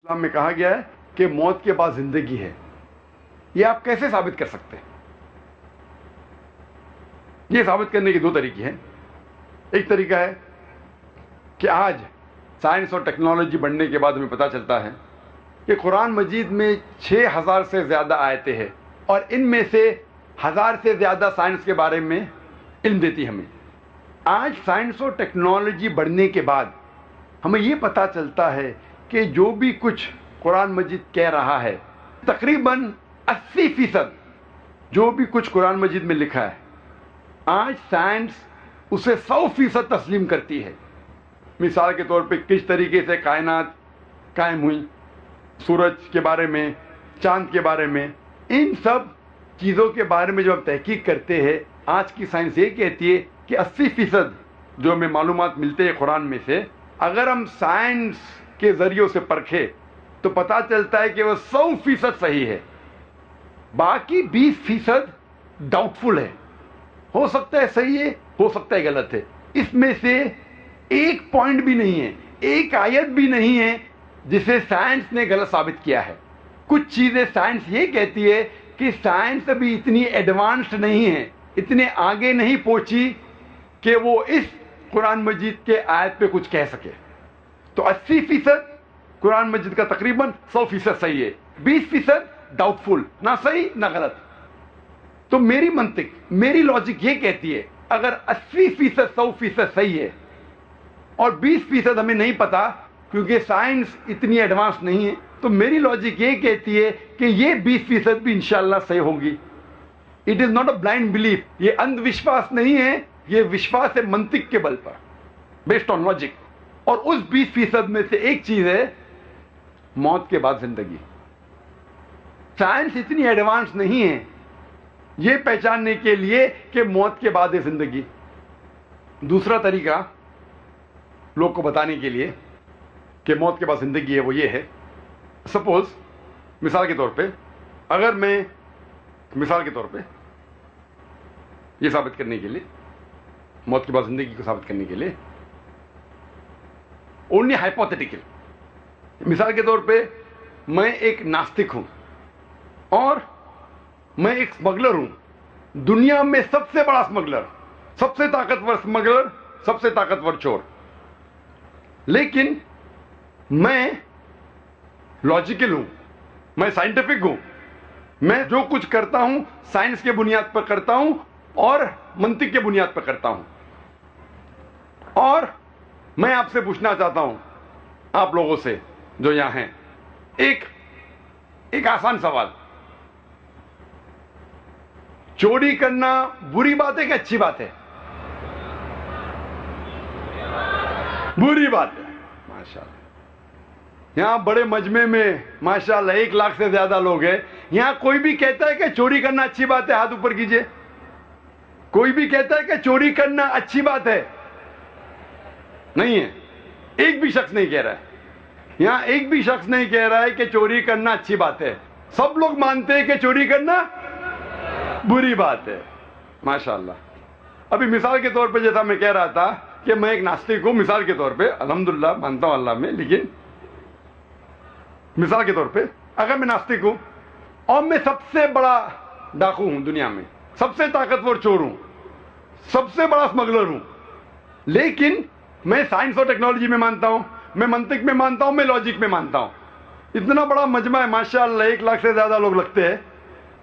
اسلام میں کہا گیا ہے کہ موت کے بعد زندگی ہے. یہ آپ کیسے ثابت کر سکتے ہیں؟ یہ ثابت کرنے کے دو طریقے ہیں. ایک طریقہ ہے کہ آج سائنس اور ٹیکنالوجی بڑھنے کے بعد ہمیں پتہ چلتا ہے کہ قرآن مجید میں 6000 سے زیادہ آیتیں ہیں اور ان میں سے 1000 سے زیادہ سائنس کے بارے میں علم دیتی ہمیں. آج سائنس اور ٹیکنالوجی بڑھنے کے بعد ہمیں یہ پتہ چلتا ہے کہ جو بھی کچھ قرآن مجید کہہ رہا ہے تقریباً 80% جو بھی کچھ قرآن مجید میں لکھا ہے آج سائنس اسے 100% تسلیم کرتی ہے. مثال کے طور پہ کس طریقے سے کائنات قائم ہوئی، سورج کے بارے میں، چاند کے بارے میں، ان سب چیزوں کے بارے میں جو ہم تحقیق کرتے ہیں آج کی سائنس یہ کہتی ہے کہ 80% جو ہمیں معلومات ملتے ہیں قرآن میں سے اگر ہم سائنس کے ذریعوں سے پرکھیں تو پتہ چلتا ہے کہ وہ 100% صحیح ہے. باقی 20% ڈاؤٹ فل ہے، ہو سکتا ہے صحیح ہے، ہو سکتا ہے غلط ہے. اس میں سے ایک پوائنٹ بھی نہیں ہے، ایک آیت بھی نہیں ہے جسے سائنس نے غلط ثابت کیا ہے. کچھ چیزیں سائنس یہ کہتی ہے کہ سائنس ابھی اتنی ایڈوانسڈ نہیں ہے، اتنے آگے نہیں پہنچی کہ وہ اس قرآن مجید کے آیت پہ کچھ کہہ سکے. تو 80% قرآن مجید کا تقریباً 100% صحیح ہے، 20% ڈاؤٹ فل، نہ صحیح نہ غلط. تو میری منطق، میری لاجک یہ کہتی ہے اگر 80% 100% صحیح ہے اور 20% ہمیں نہیں پتا کیونکہ سائنس اتنی ایڈوانس نہیں ہے، تو میری لاجک یہ کہتی ہے کہ یہ 20% بھی انشاءاللہ صحیح ہوگی. It is not a blind belief, یہ اندھ وشواس نہیں ہے، یہ وشواس ہے منطق کے بل پر، بیسڈ آن لاجک. اور اس 20% میں سے ایک چیز ہے موت کے بعد زندگی. سائنس اتنی ایڈوانس نہیں ہے یہ پہچاننے کے لیے کہ موت کے بعد ہے زندگی. دوسرا طریقہ لوگ کو بتانے کے لیے کہ موت کے بعد زندگی ہے وہ یہ ہے، سپوز مثال کے طور پہ اگر میں مثال کے طور پہ یہ ثابت کرنے کے لیے موت کے بعد زندگی کو ثابت کرنے کے لیے اونلی ہائپوتھیٹیکل، مثال کے طور پہ میں ایک ناستک ہوں اور میں ایک اسمگلر ہوں، دنیا میں سب سے بڑا اسمگلر، سب سے طاقتور اسمگلر، سب سے طاقتور چور. لیکن میں لاجیکل ہوں، میں سائنٹیفک ہوں، میں جو کچھ کرتا ہوں سائنس کے بنیاد پر کرتا ہوں اور منطق کے بنیاد پر کرتا ہوں. اور میں آپ سے پوچھنا چاہتا ہوں، آپ لوگوں سے جو یہاں ہیں، ایک آسان سوال، چوری کرنا بری بات ہے کہ اچھی بات ہے؟ بری بات ہے. ماشاءاللہ یہاں بڑے مجمع میں ماشاءاللہ 1 لاکھ سے زیادہ لوگ ہیں. یہاں کوئی بھی کہتا ہے کہ چوری کرنا اچھی بات ہے؟ ہاتھ اوپر کیجئے. کوئی بھی کہتا ہے کہ چوری کرنا اچھی بات ہے؟ نہیں ہے، ایک بھی شخص نہیں کہہ رہا ہے. یہاں ایک بھی شخص نہیں کہہ رہا ہے کہ چوری کرنا اچھی بات ہے. سب لوگ مانتے ہیں کہ چوری کرنا بری بات ہے. ماشاءاللہ. ابھی مثال کے طور پہ جیسا میں کہہ رہا تھا کہ میں ایک ناستک ہوں، مثال کے طور پہ، الحمدللہ مانتا ہوں اللہ میں، لیکن مثال کے طور پہ اگر میں ناستک ہوں اور میں سب سے بڑا ڈاکو ہوں دنیا میں، سب سے طاقتور چور ہوں، سب سے بڑا اسمگلر ہوں، لیکن میں سائنس اور ٹیکنالوجی میں مانتا ہوں، میں منطق میں مانتا ہوں، میں لاجک میں مانتا ہوں. اتنا بڑا مجمع ہے ماشاءاللہ، 1 لاکھ سے زیادہ لوگ لگتے ہیں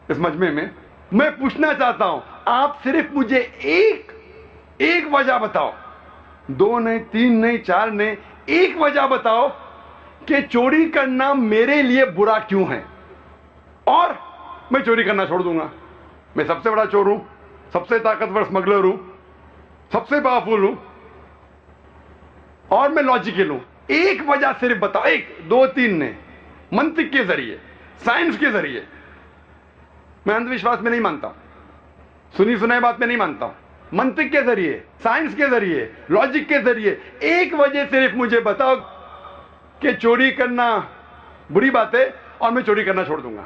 اس مجمع میں. میں پوچھنا چاہتا ہوں آپ صرف مجھے ایک وجہ بتاؤ، 2 نہیں، 3 نہیں، 4 نہیں، ایک وجہ بتاؤ کہ چوری کرنا میرے لیے برا کیوں ہے، اور میں چوری کرنا چھوڑ دوں گا. میں سب سے بڑا چور ہوں، سب سے طاقتور اسمگلر ہوں، سب سے پاورفل ہوں اور میں لاجیکل ہوں. ایک وجہ صرف بتاؤ، 1 2 3 نے، منطق کے ذریعے، سائنس کے ذریعے. میں اندھ وشواس میں نہیں مانتا ہوں، سنی سنائی بات میں نہیں مانتا ہوں. منطق کے ذریعے، سائنس کے ذریعے، لاجک کے ذریعے ایک وجہ صرف مجھے بتاؤ کہ چوری کرنا بری بات ہے اور میں چوری کرنا چھوڑ دوں گا.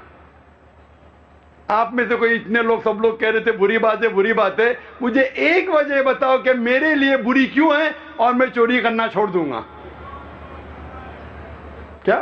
آپ میں سے کوئی اتنے لوگ، سب لوگ کہہ رہے تھے بری بات ہے بری بات ہے. مجھے ایک وجہ بتاؤ کہ میرے لیے بری کیوں ہے اور میں چوری کرنا چھوڑ دوں گا. کیا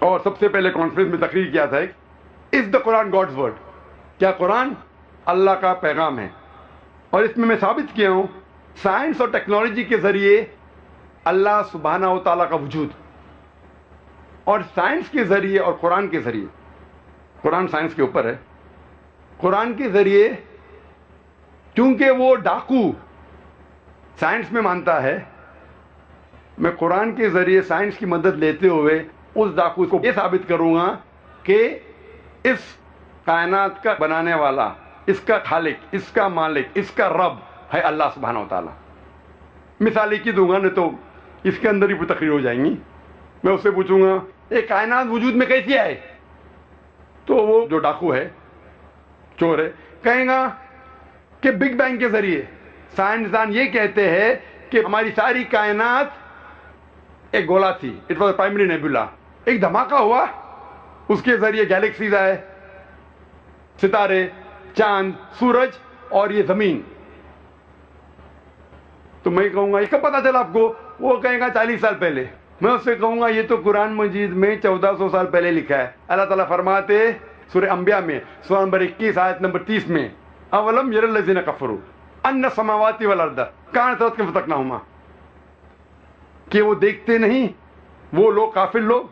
اور سب سے پہلے کانفرنس میں تقریر کیا تھا، از دا قرآن گاڈز ورڈ، کیا قرآن اللہ کا پیغام ہے؟ اور اس میں ثابت کیا ہوں سائنس اور ٹیکنالوجی کے ذریعے اللہ سبحانہ و تعالیٰ کا وجود، اور سائنس کے ذریعے اور قرآن کے ذریعے، قرآن سائنس کے اوپر ہے، قرآن کے ذریعے کیونکہ وہ ڈاکو سائنس میں مانتا ہے، میں قرآن کے ذریعے سائنس کی مدد لیتے ہوئے اس ڈاکو کو یہ ثابت کروں گا کہ اس کائنات کا بنانے والا، اس کا خالق، اس کا مالک، اس کا رب ہے اللہ سبحانہ و تعالیٰ۔ مثال ایک ہی دوں گا، نہیں تو اس کے اندر ہی پوری تقریر ہو جائیں گی۔ میں اس سے پوچھوں گا یہ کائنات وجود میں کیسی آئے، تو وہ جو ڈاکو ہے، چور ہے، کہیں گا کہ بگ بینگ کے ذریعے۔ سائنسدان یہ کہتے ہیں کہ ہماری ساری کائنات ایک گولا تھی، اٹ واز پرائمری نیبولا، ایک دھماکہ ہوا، اس کے ذریعے گیلیکسیز آئے، ستارے، چاند، سورج اور یہ زمین۔ تو میں کہوں گا یہ کب پتا چلا آپ کو؟ وہ کہے گا 40 سال پہلے۔ میں اس سے کہوں گا یہ تو قرآن مجید میں 1400 سال پہلے لکھا ہے۔ اللہ تعالیٰ فرماتے سورہ انبیاء میں سورہ نمبر 21 آیت نمبر 30 میں، اولم یر الذین کفروا ان السماوات والارض کانتا رتقا ففتقناہما، کہ وہ دیکھتے نہیں وہ لوگ، کافر لوگ،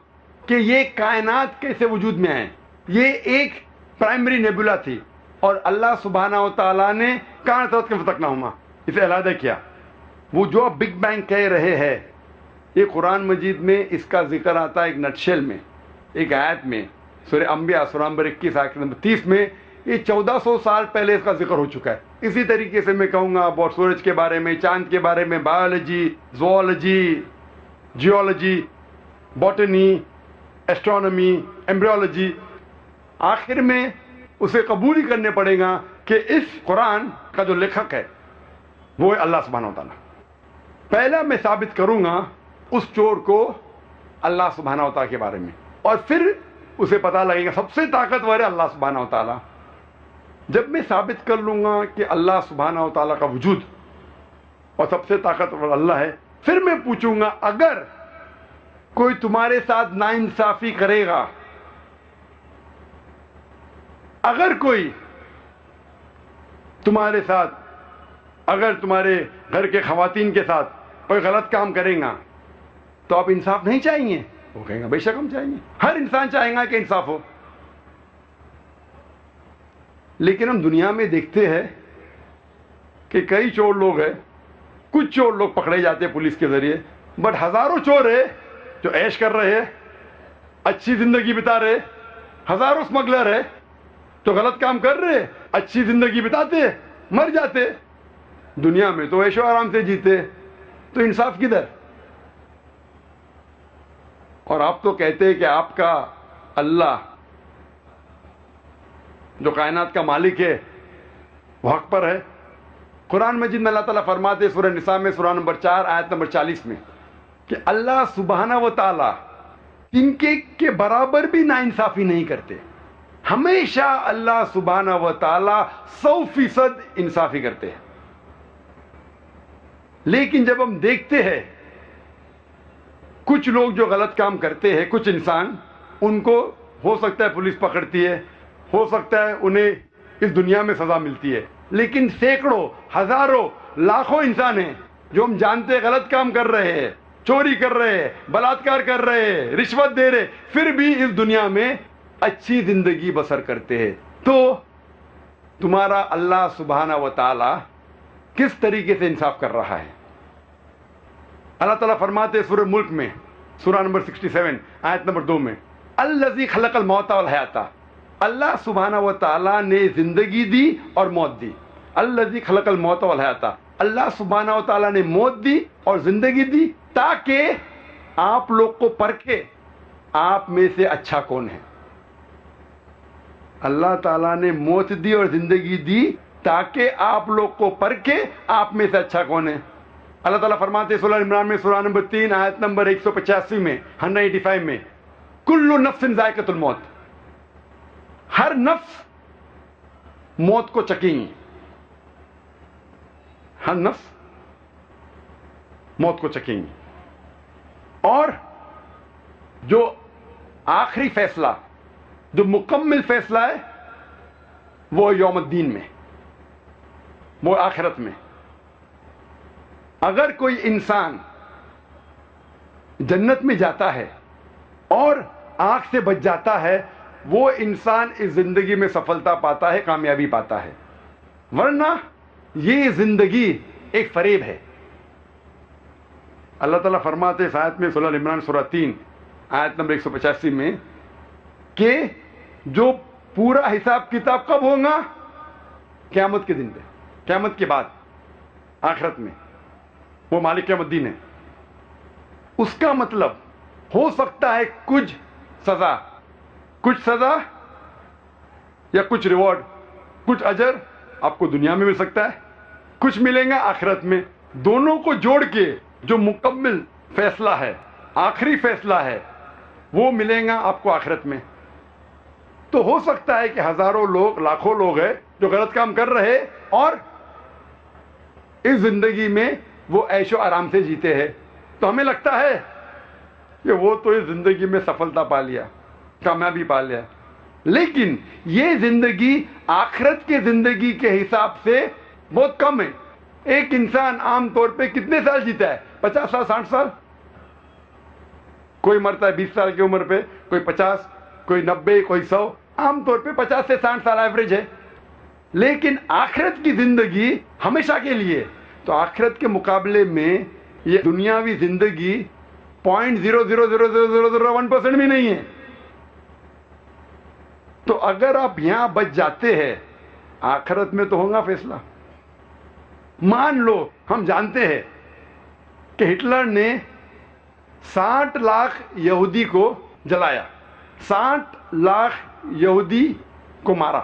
کہ یہ کائنات کیسے وجود میں آئے۔ یہ ایک پرائمری نیبولا تھی اور اللہ سبحانہ و تعالیٰ نے کانتا رتقا ففتقناہما اسے علیحدہ کیا۔ وہ جو اب بگ بینگ کہہ رہے ہیں، یہ قرآن مجید میں اس کا ذکر آتا ہے ایک نٹشل میں، ایک آیت میں، سورہ انبیاء سورہ نمبر 21 آیت نمبر 30 میں۔ یہ 1400 سال پہلے اس کا ذکر ہو چکا ہے۔ اسی طریقے سے میں کہوں گا اور سورج کے بارے میں، چاند کے بارے میں، biology, zoology, geology, botany, astronomy, embryology, آخر میں اسے قبول ہی کرنے پڑے گا کہ اس قرآن کا جو لکھک ہے وہ ہے اللہ سبحانہ و تعالیٰ۔ پہلا میں ثابت کروں گا اس چور کو اللہ سبحانہ و تعالیٰ کے بارے میں، اور پھر اسے پتہ لگے گا سب سے طاقتور ہے اللہ سبحانہ و تعالیٰ۔ جب میں ثابت کر لوں گا کہ اللہ سبحانہ و تعالیٰ کا وجود اور سب سے طاقتور اللہ ہے، پھر میں پوچھوں گا اگر کوئی تمہارے ساتھ ناانصافی کرے گا، اگر کوئی تمہارے ساتھ، اگر تمہارے گھر کے خواتین کے ساتھ کوئی غلط کام کرے گا تو آپ انصاف نہیں چاہیں گے؟ وہ کہیں گا بے شک ہم چاہیں گے، ہر انسان چاہیں گا کہ انصاف ہو۔ لیکن ہم دنیا میں دیکھتے ہیں کہ کئی چور لوگ ہیں، کچھ چور لوگ پکڑے جاتے ہیں پولیس کے ذریعے، بٹ ہزاروں چور ہیں جو عیش کر رہے ہیں، اچھی زندگی بتا رہے، ہزاروں اسمگلر ہے جو غلط کام کر رہے، اچھی زندگی بتاتے، مر جاتے، دنیا میں تو عیش و آرام سے جیتے، تو انصاف کدھر؟ اور آپ تو کہتے ہیں کہ آپ کا اللہ جو کائنات کا مالک ہے وہ حق پر ہے۔ قرآن مجید میں اللہ تعالیٰ فرماتے سورہ نساء میں سورہ نمبر 4 آیت نمبر 40 میں کہ اللہ سبحانہ و تعالیٰ ان کے برابر بھی ناانصافی نہیں کرتے، ہمیشہ اللہ سبحانہ و تعالیٰ 100% انصافی کرتے ہیں۔ لیکن جب ہم دیکھتے ہیں کچھ لوگ جو غلط کام کرتے ہیں، کچھ انسان، ان کو ہو سکتا ہے پولیس پکڑتی ہے، ہو سکتا ہے انہیں اس دنیا میں سزا ملتی ہے، لیکن سینکڑوں، ہزاروں، لاکھوں انسان ہیں جو ہم جانتے ہیں غلط کام کر رہے ہیں، چوری کر رہے ہیں، بلاತ್ಕಾರ کر رہے ہیں، رشوت دے رہے، پھر بھی اس دنیا میں اچھی زندگی بسر کرتے ہیں۔ تو تمہارا اللہ سبحانہ و تعالی کس طریقے سے انصاف کر رہا ہے؟ اللہ تعالیٰ فرماتے سورہ ملک میں سورہ نمبر 67 آیت نمبر 2 میں، الذی خلق الموت والحیات، اللہ سبحانہ و تعالیٰ نے زندگی دی اور موت دی۔ الذی خلق الموت والحیات، اللہ سبحانہ و تعالیٰ نے موت دی اور زندگی دی تاکہ آپ لوگ کو پرکھے آپ میں سے اچھا کون ہے۔ اللہ تعالیٰ نے موت دی اور زندگی دی تاکہ آپ لوگ کو پرکھے آپ میں سے اچھا کون ہے۔ اللہ تعالیٰ فرماتے سورہ عمران میں سورہ نمبر 3 آیت نمبر 185 میں 185 میں، کل نفس ذائقۃ الموت، ہر نفس موت کو چکیں گی، ہر نفس موت کو چکیں گی، اور جو آخری فیصلہ جو مکمل فیصلہ ہے وہ یوم الدین میں، وہ آخرت میں. اگر کوئی انسان جنت میں جاتا ہے اور آنکھ سے بچ جاتا ہے، وہ انسان اس زندگی میں سفلتا پاتا ہے، کامیابی پاتا ہے. ورنہ یہ زندگی ایک فریب ہے. اللہ تعالیٰ فرماتے ہیں اس آیت میں، سورہ عمران سورہ 3 آیت نمبر 185 میں، کہ جو پورا حساب کتاب کب ہوگا؟ قیامت کے دن پہ، قیامت کے بعد، آخرت میں. وہ مالک یوم الدین ہے. اس کا مطلب ہو سکتا ہے کچھ سزا یا کچھ ریوارڈ، کچھ اجر آپ کو دنیا میں مل سکتا ہے، کچھ ملے گا آخرت میں. دونوں کو جوڑ کے جو مکمل فیصلہ ہے، آخری فیصلہ ہے، وہ ملے گا آپ کو آخرت میں. تو ہو سکتا ہے کہ ہزاروں لوگ، لاکھوں لوگ ہیں جو غلط کام کر رہے اور اس زندگی میں وہ عیش و آرام سے جیتے ہیں. تو ہمیں لگتا ہے کہ وہ تو اس زندگی میں سفلتا پا لیا، کامیابی پا لیا. لیکن یہ زندگی آخرت کے زندگی کے حساب سے بہت کم ہے. ایک انسان عام طور پہ کتنے سال جیتا ہے؟ 50 سال، 60 سال. کوئی مرتا ہے 20 سال کی عمر پہ، کوئی 50، کوئی 90، کوئی 100. عام طور پہ 50 سے 60 سال ایوریج ہے. لیکن آخرت کی زندگی ہمیشہ کے لیے. تو آخرت کے مقابلے میں یہ دنیاوی زندگی 0.00001% بھی نہیں ہے. تو اگر آپ یہاں بچ جاتے ہیں، آخرت میں تو ہوگا فیصلہ. مان لو ہم جانتے ہیں کہ ہٹلر نے 60 لاکھ یہودی کو جلایا، 60 لاکھ یہودی کو مارا.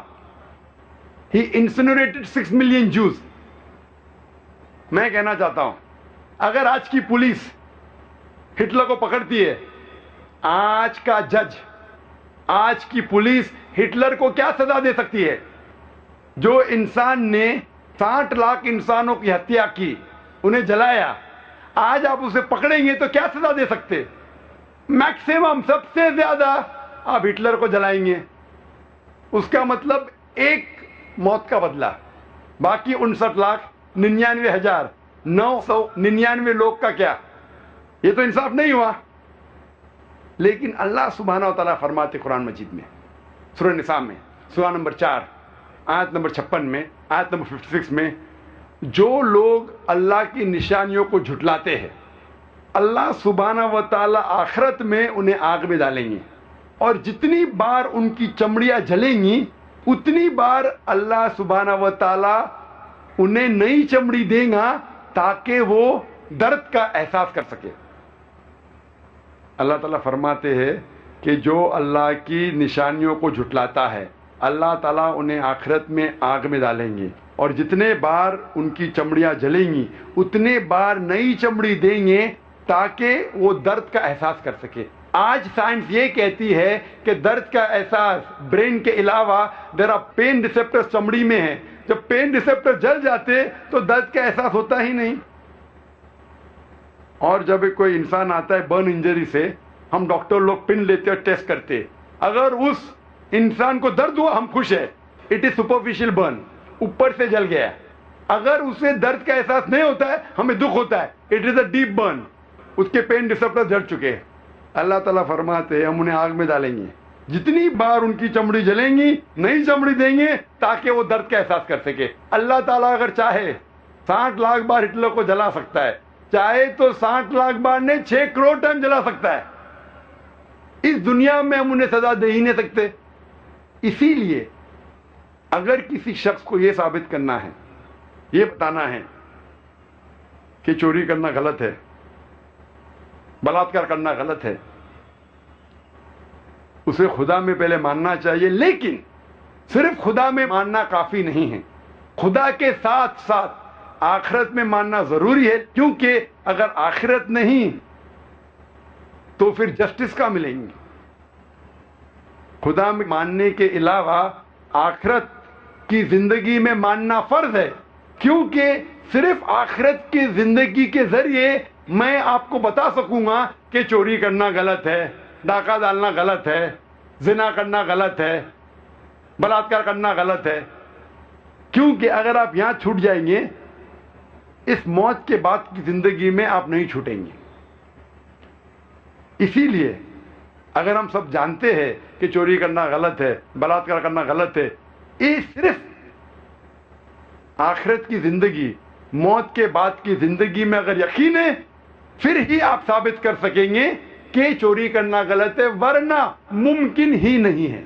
He incinerated 6 million Jews. میں کہنا چاہتا ہوں، اگر آج کی پولیس ہٹلر کو پکڑتی ہے، آج کا جج، آج کی پولیس ہٹلر کو کیا سزا دے سکتی ہے؟ جو انسان نے 60 لاکھ انسانوں کی ہتیا کی، انہیں جلایا، آج آپ اسے پکڑیں گے تو کیا سزا دے سکتے؟ میکسیمم، سب سے زیادہ آپ ہٹلر کو جلائیں گے. اس کا مطلب ایک موت کا بدلہ، باقی 59,99,999 لوگ کا کیا؟ یہ تو انصاف نہیں ہوا. لیکن اللہ سبحانہ و تعالیٰ فرماتے قرآن مجید میں، سورہ نساء میں، سورہ نمبر 4 آیت نمبر 56 میں، آیت نمبر 56 میں، جو لوگ اللہ کی نشانیوں کو جھٹلاتے ہیں، اللہ سبحانہ و تعالیٰ آخرت میں انہیں آگ میں ڈالیں گے، اور جتنی بار ان کی چمڑیاں جلیں گی اتنی بار اللہ سبحانہ و تعالیٰ انہیں نئی چمڑی دے گا تاکہ وہ درد کا احساس کر سکے. اللہ تعالیٰ فرماتے ہیں کہ جو اللہ کی نشانیوں کو جھٹلاتا ہے، اللہ تعالیٰ انہیں آخرت میں آگ میں ڈالیں گے، اور جتنے بار ان کی چمڑیاں جلیں گی اتنے بار نئی چمڑی دیں گے تاکہ وہ درد کا احساس کر سکے. آج سائنس یہ کہتی ہے کہ درد کا احساس برین کے علاوہ دیر آر پین ریسپٹر چمڑی میں ہے. جب پین ریسپٹر جل جاتے تو درد کا احساس ہوتا ہی نہیں. اور جب کوئی انسان آتا ہے برن انجری سے، ہم ڈاکٹر لوگ پن لیتے اور ٹیسٹ کرتے، اگر اس انسان کو درد ہوا ہم خوش ہے، اٹ از سپرفیشل برن، اوپر سے جل گیا. اگر اسے درد کا احساس نہیں ہوتا ہے ہمیں دکھ ہوتا ہے، it is a deep burn, اس کے پین ریسپٹر جل چکے. اللہ تعالیٰ فرماتے ہیں ہم انہیں آگ میں ڈالیں گے، جتنی بار ان کی چمڑی جلیں گی نئی چمڑی دیں گے تاکہ وہ درد کا احساس کر سکے. اللہ تعالیٰ اگر چاہے 60 لاکھ بار ہٹلر کو جلا سکتا ہے، چاہے تو 60 لاکھ بار نے 6 کروڑ ٹائم جلا سکتا ہے. اس دنیا میں ہم انہیں سزا دے ہی نہیں سکتے. اسی لیے اگر کسی شخص کو یہ ثابت کرنا ہے، یہ بتانا ہے کہ چوری کرنا غلط ہے، بلاತ್کار کرنا غلط ہے، اسے خدا میں پہلے ماننا چاہیے. لیکن صرف خدا میں ماننا کافی نہیں ہے، خدا کے ساتھ ساتھ آخرت میں ماننا ضروری ہے. کیونکہ اگر آخرت نہیں تو پھر جسٹس کا ملیں گی. خدا میں ماننے کے علاوہ آخرت کی زندگی میں ماننا فرض ہے، کیونکہ صرف آخرت کی زندگی کے ذریعے میں آپ کو بتا سکوں گا کہ چوری کرنا غلط ہے، ڈاکہ ڈالنا غلط ہے، زنا کرنا غلط ہے، بلاತ್ಕಾರ کرنا غلط ہے، کیونکہ اگر آپ یہاں چھوٹ جائیں گے اس موت کے بعد کی زندگی میں آپ نہیں چھوٹیں گے. اسی لیے اگر ہم سب جانتے ہیں کہ چوری کرنا غلط ہے، بلاತ್ಕಾರ کرنا غلط ہے، یہ صرف آخرت کی زندگی، موت کے بعد کی زندگی میں اگر یقین ہے پھر ہی آپ ثابت کر سکیں گے کہ چوری کرنا غلط ہے، ورنہ ممکن ہی نہیں ہے.